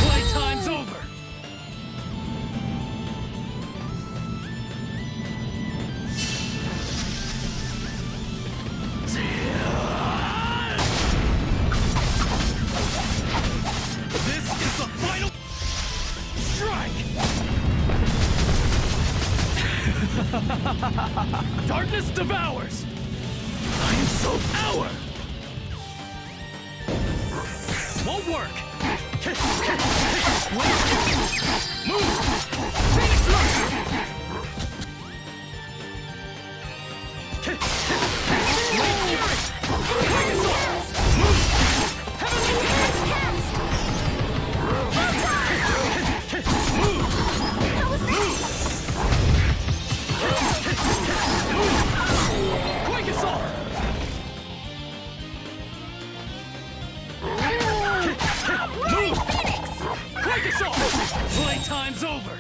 Playtime's over! This is the final strike! Darkness devours! I am so power! Won't work! Move! Phoenix Rush! Blade Fury! Pegasus! Move! Heavenly Tempest! Move! Move! Quake Assault! Move! Quake Assault! Playtime's over!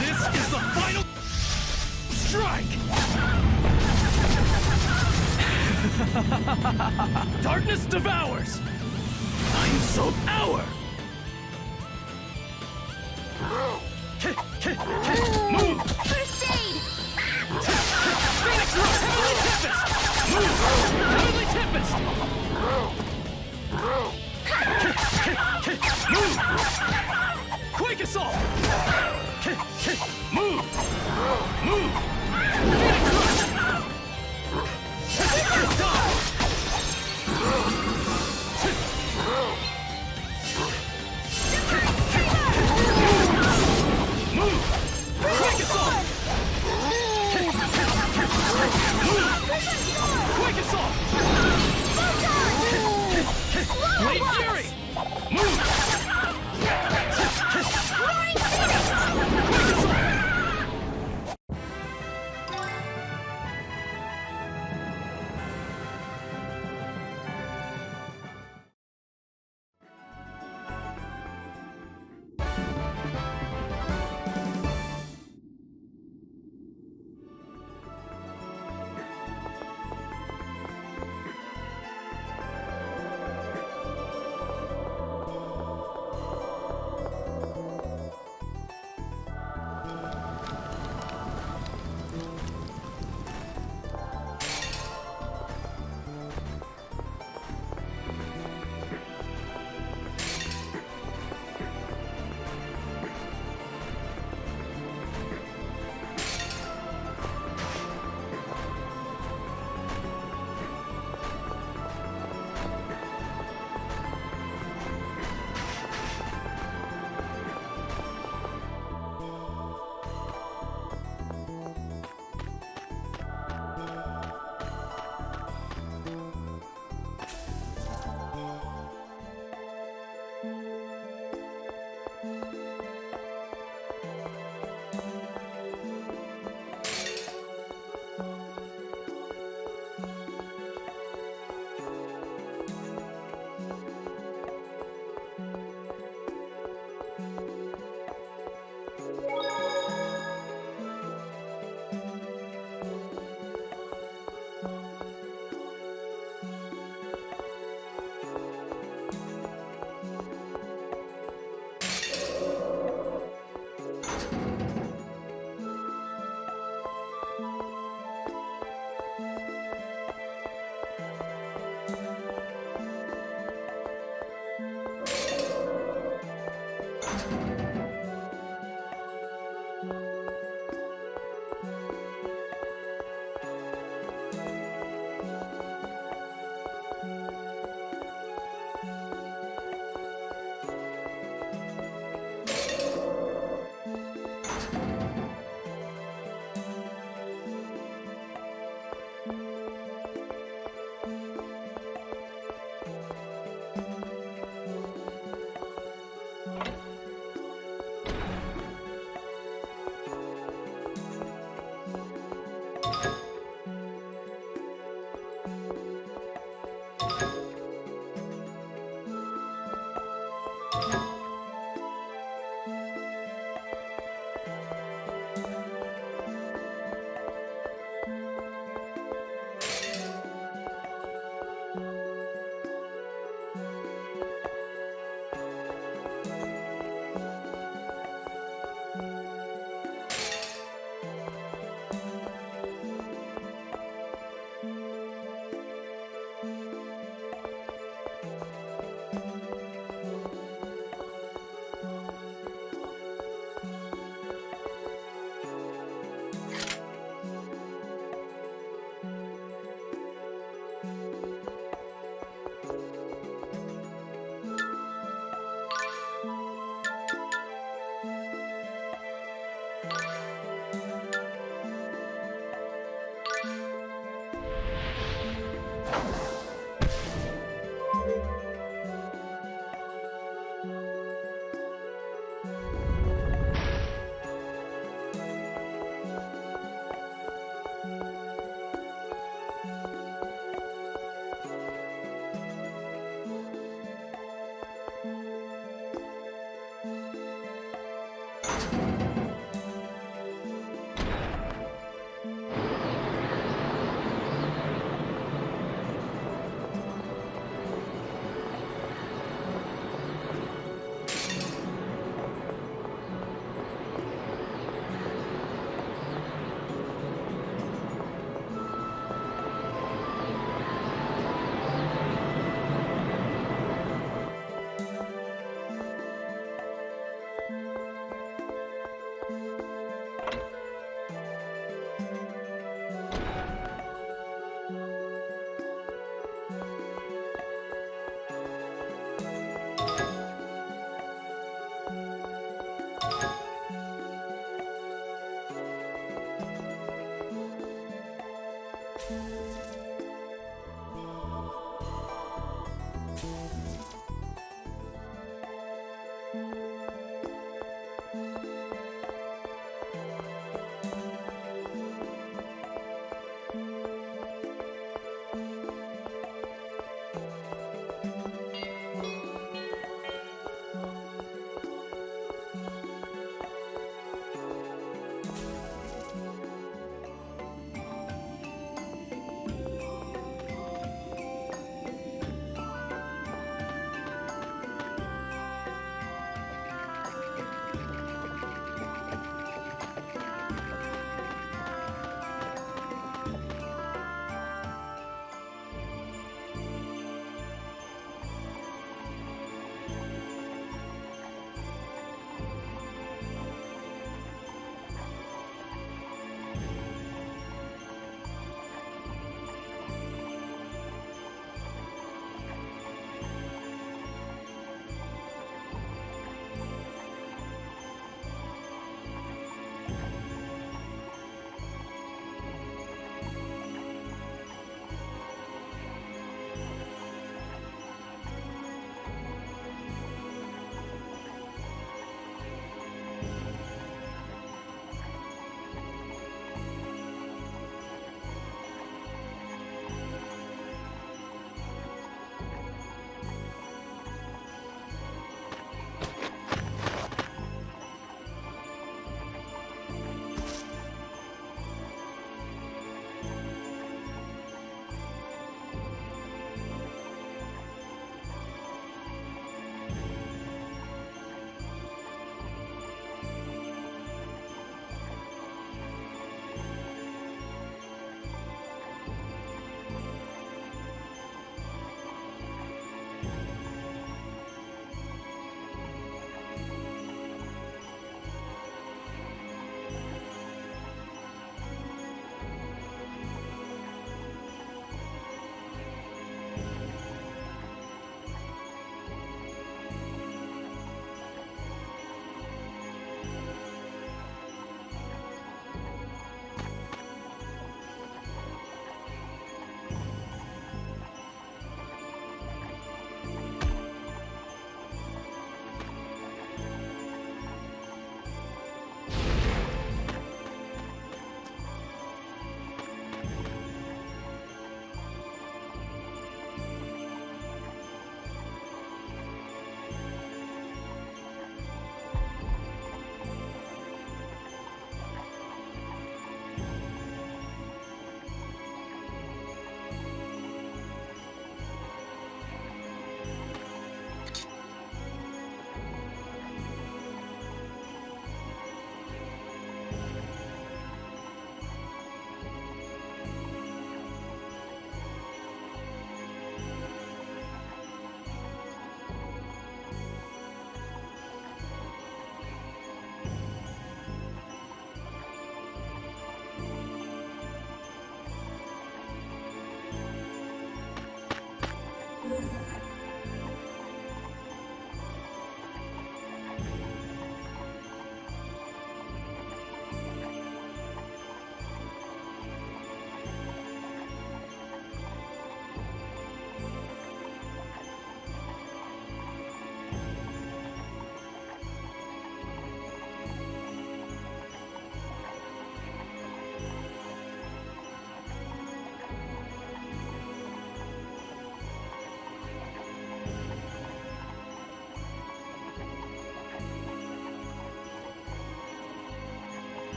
This is the final strike! Darkness devours! I am so power! Move! First aid! Phoenix Rush! Heavenly Tempest! Move! Heavenly Tempest! Move! Quake Assault! Move! Move! Phoenix Rush! Die! Move! Quake Assault! Quake Assault! Blade Fury! Move! Quake Assault!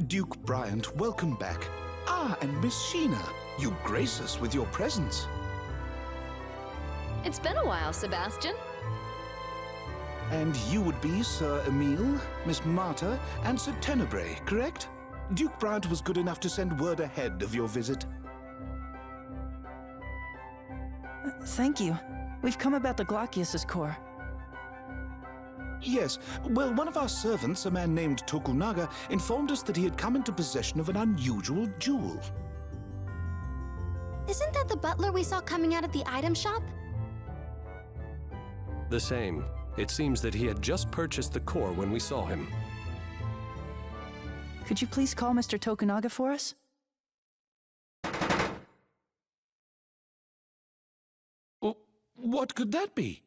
Duke Bryant, welcome back. Ah, and Miss Sheena, you grace us with your presence. It's been a while, Sebastian. And you would be Sir Emile, Miss Marta, and Sir Tenebrae, correct? Duke Bryant was good enough to send word ahead of your visit. Thank you. We've come about the Glaucius's core. Yes, well, one of our servants, a man named Tokunaga, informed us that he had come into possession of an unusual jewel. Isn't that the butler we saw coming out of the item shop? The same. It seems that he had just purchased the core when we saw him. Could you please call Mr. Tokunaga for us? What could that be?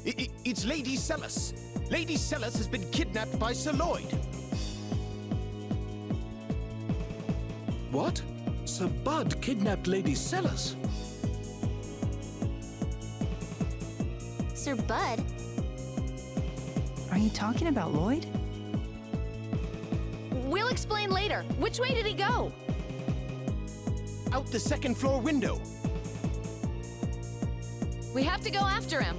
It's Lady Celis. Lady Celis has been kidnapped by Sir Lloyd. What? Sir Bud kidnapped Lady Celis? Sir Bud? Are you talking about Lloyd? We'll explain later. Which way did he go? Out the second floor window. We have to go after him.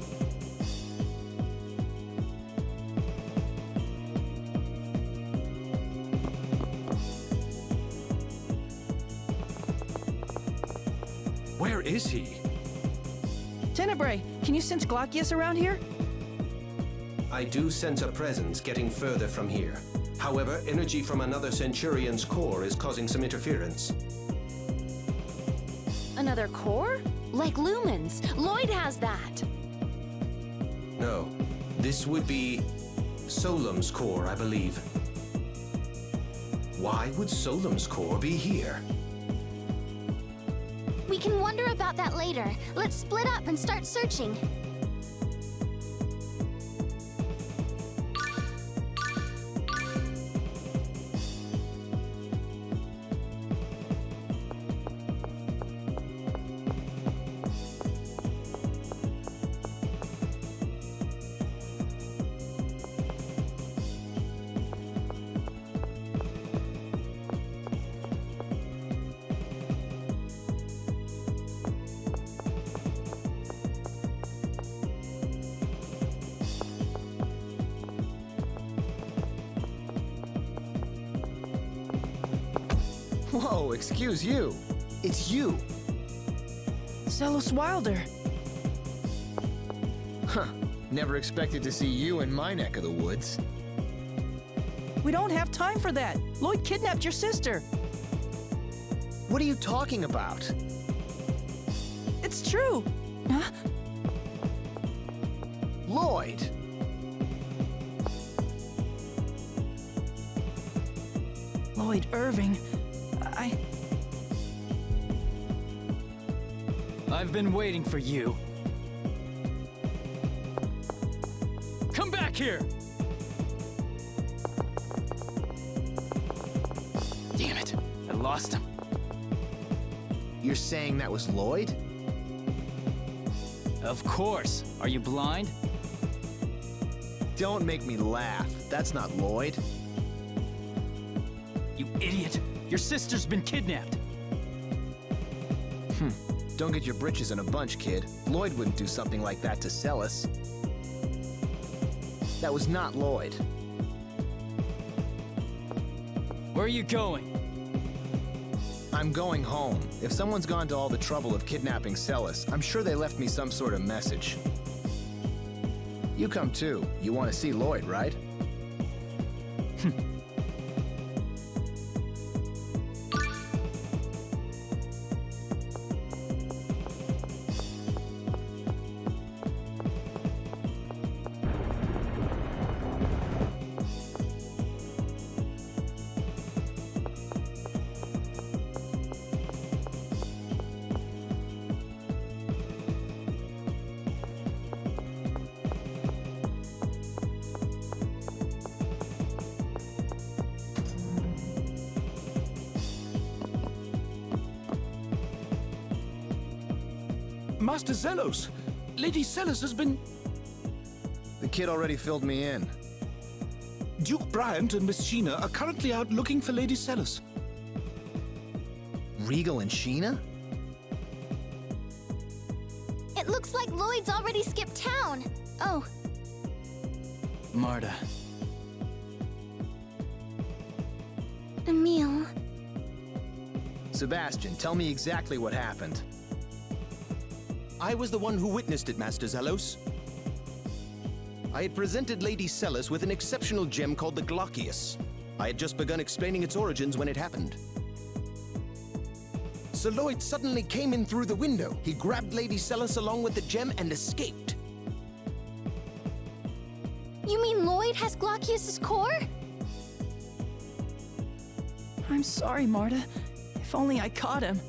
Where is he? Tenebrae, can you sense Glaucius around here? I do sense a presence getting further from here. However, energy from another Centurion's core is causing some interference. Another core? Like lumens. Lloyd has that. No, this would be Solum's core, I believe. Why would Solum's core be here? We can wonder about that later. Let's split up and start searching. Whoa, excuse you. It's you. Celos Wilder. Huh. Never expected to see you in my neck of the woods. We don't have time for that. Lloyd kidnapped your sister. What are you talking about? It's true. Huh? Lloyd! Lloyd Irving. I've been waiting for you. Come back here! Damn it, I lost him. You're saying that was Lloyd? Of course. Are you blind? Don't make me laugh. That's not Lloyd. You idiot! Your sister's been kidnapped. Don't get your britches in a bunch, kid. Lloyd wouldn't do something like that to Celis. That was not Lloyd. Where are you going? I'm going home. If someone's gone to all the trouble of kidnapping Celis, I'm sure they left me some sort of message. You come too. You want to see Lloyd, right? Master Zelos, Lady Celis has been... The kid already filled me in. Duke Bryant and Miss Sheena are currently out looking for Lady Celis. Regal and Sheena? It looks like Lloyd's already skipped town. Oh, Marta. Emil. Sebastian, tell me exactly what happened. I was the one who witnessed it, Master Zelos. I had presented Lady Celis with an exceptional gem called the Glaucius. I had just begun explaining its origins when it happened. Sir Lloyd suddenly came in through the window. He grabbed Lady Celis along with the gem and escaped. You mean Lloyd has Glaucius's core? I'm sorry, Marta. If only I caught him.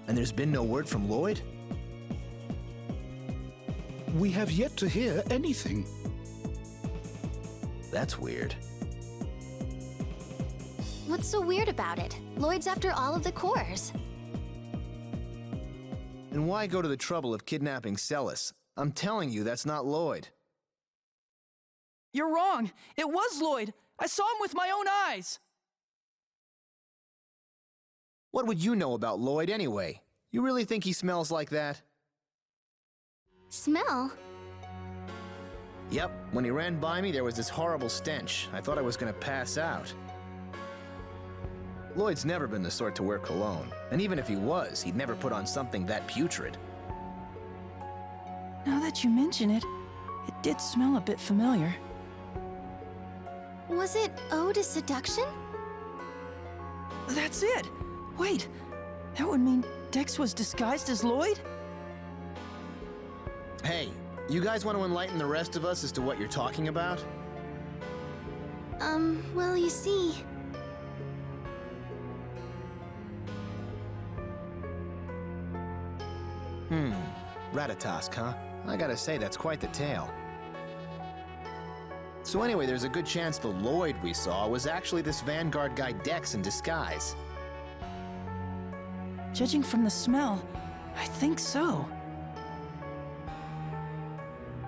And there's been no word from Lloyd? We have yet to hear anything. That's weird. What's so weird about it? Lloyd's after all of the cores. And why go to the trouble of kidnapping Celis? I'm telling you, that's not Lloyd. You're wrong. It was Lloyd. I saw him with my own eyes. What would you know about Lloyd anyway? You really think he smells like that? Smell? Yep, when he ran by me, there was this horrible stench. I thought I was gonna pass out. Lloyd's never been the sort to wear cologne, and even if he was, he'd never put on something that putrid. Now that you mention it, it did smell a bit familiar. Was it Ode to Seduction? That's it! Wait, that would mean Dex was disguised as Lloyd? Hey, you guys want to enlighten the rest of us as to what you're talking about? Well, you see... Ratatosk, huh? I gotta say, that's quite the tale. So anyway, there's a good chance the Lloyd we saw was actually this Vanguard guy Dex in disguise. Judging from the smell, I think so.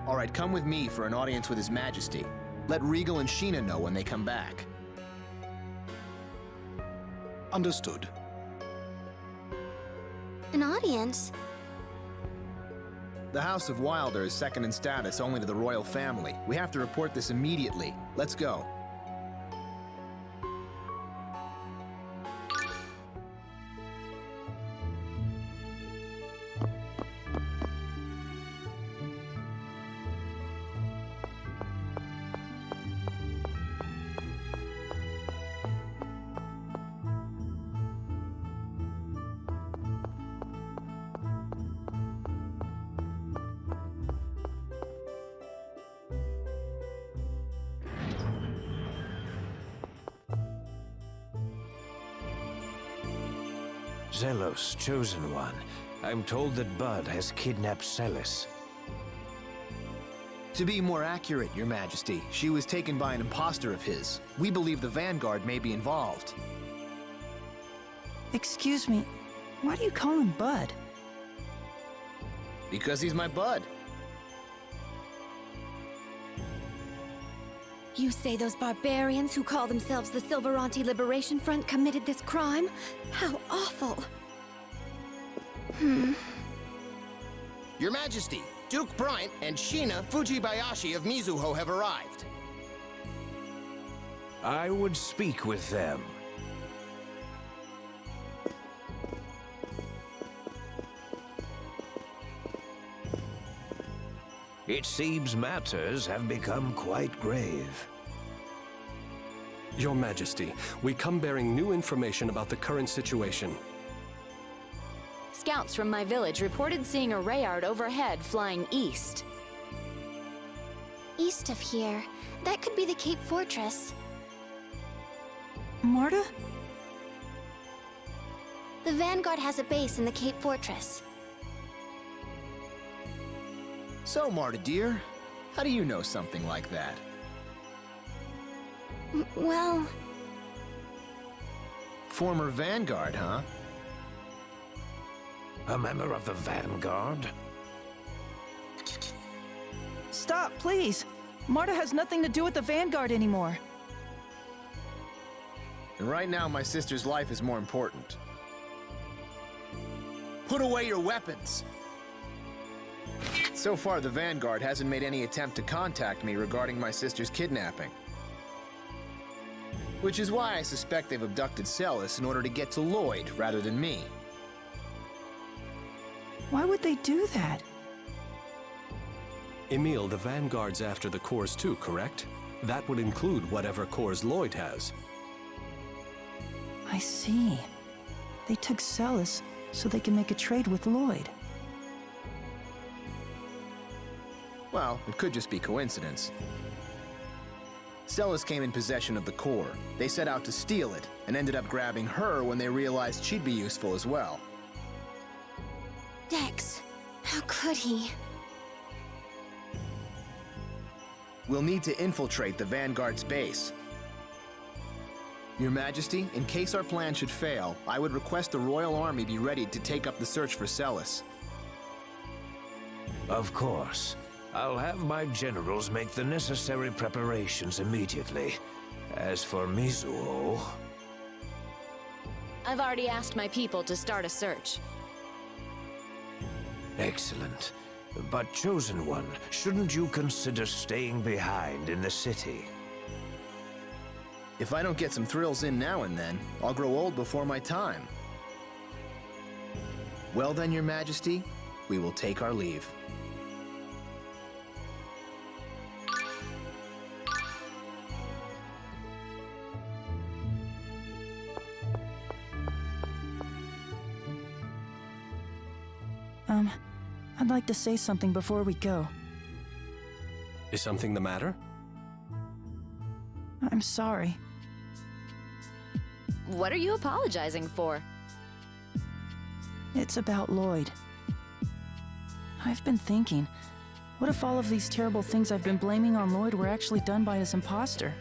All right, come with me for an audience with His Majesty. Let Regal and Sheena know when they come back. Understood. An audience? The House of Wilder is second in status only to the royal family. We have to report this immediately. Let's go. Zelos, Chosen One. I'm told that Bud has kidnapped Celis. To be more accurate, Your Majesty, she was taken by an imposter of his. We believe the Vanguard may be involved. Excuse me, why do you call him Bud? Because he's my bud. You say those barbarians who call themselves the Silveranti Liberation Front committed this crime? How awful! Your Majesty, Duke Bryant and Sheena Fujibayashi of Mizuho have arrived. I would speak with them. It seems matters have become quite grave. Your Majesty, we come bearing new information about the current situation. Scouts from my village reported seeing a Rayard overhead flying east. East of here. That could be the Cape Fortress. Marta? The Vanguard has a base in the Cape Fortress. So, Marta dear, how do you know something like that? Well... Former Vanguard, huh? A member of the Vanguard? Stop, please! Marta has nothing to do with the Vanguard anymore. And right now, my sister's life is more important. Put away your weapons! So far, the Vanguard hasn't made any attempt to contact me regarding my sister's kidnapping. Which is why I suspect they've abducted Celis in order to get to Lloyd rather than me. Why would they do that? Emil, the Vanguard's after the cores too, correct? That would include whatever cores Lloyd has. I see. They took Celis so they can make a trade with Lloyd. Well, it could just be coincidence. Celis came in possession of the core. They set out to steal it, and ended up grabbing her when they realized she'd be useful as well. Dex, how could he? We'll need to infiltrate the Vanguard's base. Your Majesty, in case our plan should fail, I would request the Royal Army be ready to take up the search for Celis. Of course. I'll have my generals make the necessary preparations immediately. As for Mizuho... I've already asked my people to start a search. Excellent. But, Chosen One, shouldn't you consider staying behind in the city? If I don't get some thrills in now and then, I'll grow old before my time. Well then, Your Majesty, we will take our leave. I'd like to say something before we go. Is something the matter? I'm sorry. What are you apologizing for? It's about Lloyd. I've been thinking, what if all of these terrible things I've been blaming on Lloyd were actually done by his imposter?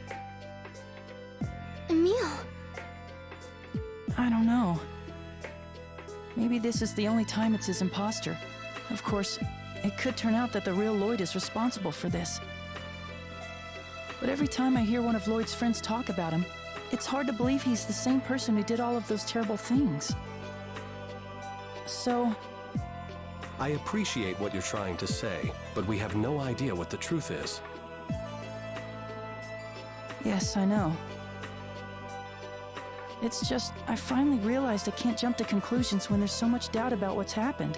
Emil! I don't know. Maybe this is the only time it's his imposter. Of course, it could turn out that the real Lloyd is responsible for this. But every time I hear one of Lloyd's friends talk about him, it's hard to believe he's the same person who did all of those terrible things. So... I appreciate what you're trying to say, but we have no idea what the truth is. Yes, I know. It's just, I finally realized I can't jump to conclusions when there's so much doubt about what's happened.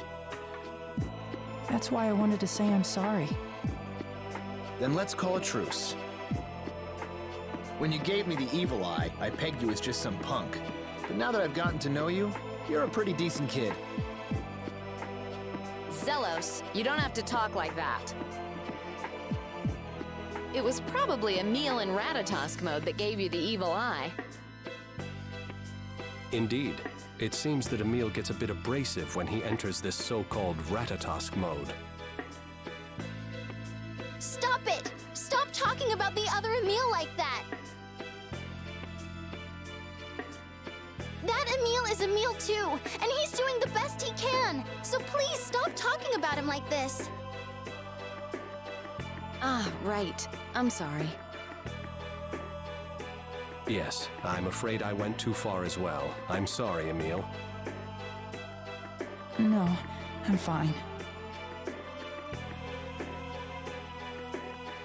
That's why I wanted to say I'm sorry. Then let's call a truce. When you gave me the evil eye, I pegged you as just some punk. But now that I've gotten to know you, you're a pretty decent kid. Zelos, you don't have to talk like that. It was probably Emil in Ratatosk mode that gave you the evil eye. Indeed. It seems that Emil gets a bit abrasive when he enters this so-called Ratatosk mode. Stop it! Stop talking about the other Emil like that! That Emil is Emil too, and he's doing the best he can! So please stop talking about him like this! Ah, right. I'm sorry. Yes, I'm afraid I went too far as well. I'm sorry, Emil. No, I'm fine.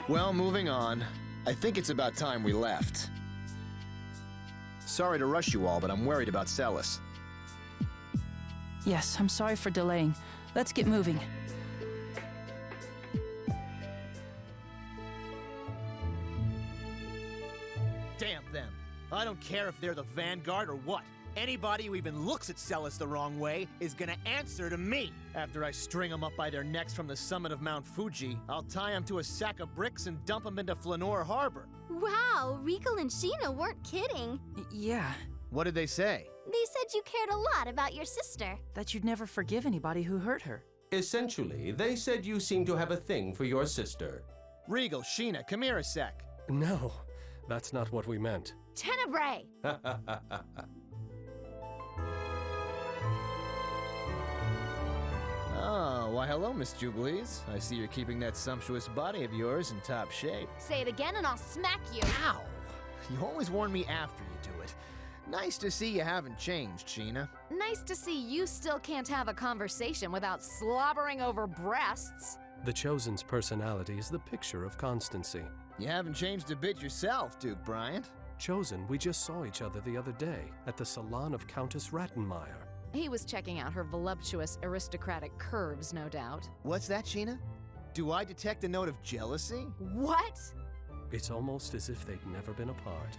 Well, moving on. I think it's about time we left. Sorry to rush you all, but I'm worried about Celis. Yes, I'm sorry for delaying. Let's get moving. Damn them. I don't care if they're the Vanguard or what. Anybody who even looks at Celis the wrong way is gonna answer to me. After I string them up by their necks from the summit of Mount Fuji, I'll tie them to a sack of bricks and dump them into Flanor Harbor. Wow, Rico and Sheena weren't kidding. Yeah. What did they say? They said you cared a lot about your sister. That you'd never forgive anybody who hurt her. Essentially, they said you seem to have a thing for your sister. Regal, Sheena, come here a sec. No, that's not what we meant. Tenebrae! Oh, why hello, Miss Jubilees. I see you're keeping that sumptuous body of yours in top shape. Say it again and I'll smack you. Ow! You always warn me after you do it. Nice to see you haven't changed, Sheena. Nice to see you still can't have a conversation without slobbering over breasts. The Chosen's personality is the picture of constancy. You haven't changed a bit yourself, Duke Bryant. Chosen, we just saw each other the other day at the salon of Countess Rattenmeyer. He was checking out her voluptuous aristocratic curves, no doubt. What's that, Sheena? Do I detect a note of jealousy? What? It's almost as if they'd never been apart.